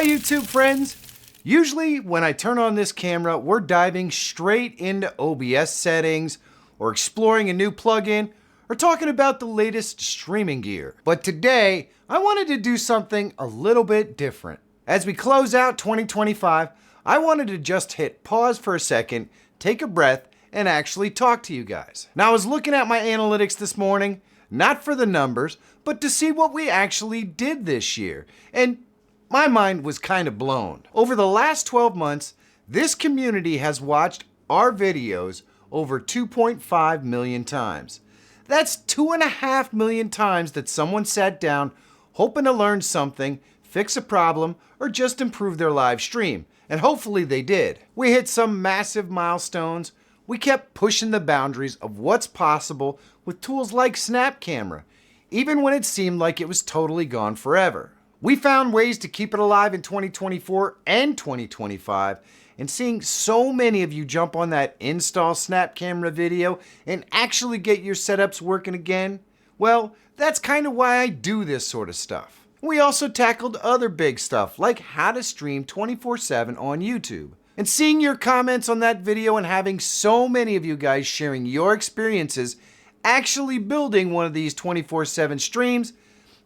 Hi YouTube friends! Usually when I turn on this camera, we're diving straight into OBS settings, or exploring a new plugin, or talking about the latest streaming gear. But today, I wanted to do something a little bit different. As we close out 2025, I wanted to just hit pause for a second, take a breath, and actually talk to you guys. Now I was looking at my analytics this morning, not for the numbers, but to see what we actually did this year. And my mind was kind of blown. Over the last 12 months, this community has watched our videos over 2.5 million times. That's 2.5 million times that someone sat down hoping to learn something, fix a problem, or just improve their live stream. And hopefully they did. We hit some massive milestones. We kept pushing the boundaries of what's possible with tools like Snap Camera, even when it seemed like it was totally gone forever. We found ways to keep it alive in 2024 and 2025, and seeing so many of you jump on that install Snap Camera video and actually get your setups working again, well, that's kind of why I do this sort of stuff. We also tackled other big stuff like how to stream 24/7 on YouTube. And seeing your comments on that video and having so many of you guys sharing your experiences actually building one of these 24/7 streams,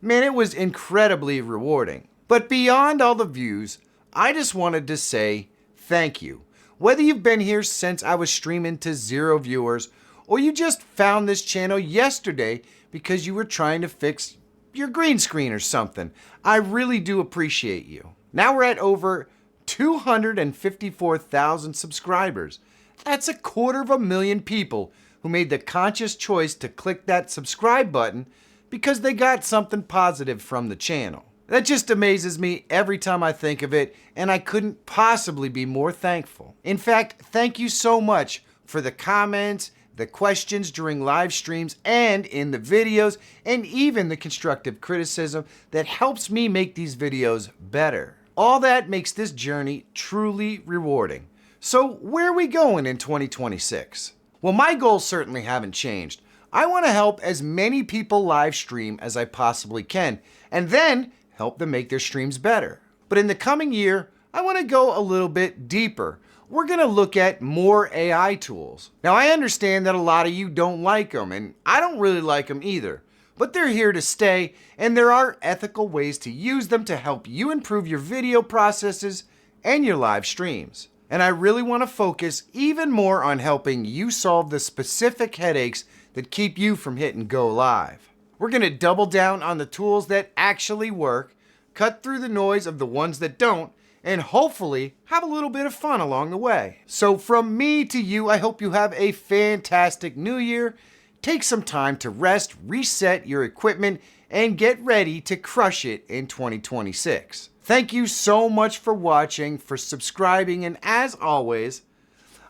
man, it was incredibly rewarding. But beyond all the views, I just wanted to say thank you. Whether you've been here since I was streaming to 0 viewers, or you just found this channel yesterday because you were trying to fix your green screen or something, I really do appreciate you. Now we're at over 254,000 subscribers. That's 250,000 people who made the conscious choice to click that subscribe button because they got something positive from the channel. That just amazes me every time I think of it, and I couldn't possibly be more thankful. In fact, thank you so much for the comments, the questions during live streams and in the videos, and even the constructive criticism that helps me make these videos better. All that makes this journey truly rewarding. So where are we going in 2026? Well, my goals certainly haven't changed. I want to help as many people live stream as I possibly can, and then help them make their streams better. But in the coming year, I want to go a little bit deeper. We're going to look at more AI tools. Now, I understand that a lot of you don't like them, and I don't really like them either. But they're here to stay, and there are ethical ways to use them to help you improve your video processes and your live streams. And I really want to focus even more on helping you solve the specific headaches that keep you from hitting go live. We're going to double down on the tools that actually work, cut through the noise of the ones that don't, and hopefully have a little bit of fun along the way. So from me to you, I hope you have a fantastic new year. Take some time to rest, reset your equipment, and get ready to crush it in 2026. Thank you so much for watching, for subscribing, and as always,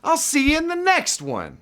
I'll see you in the next one.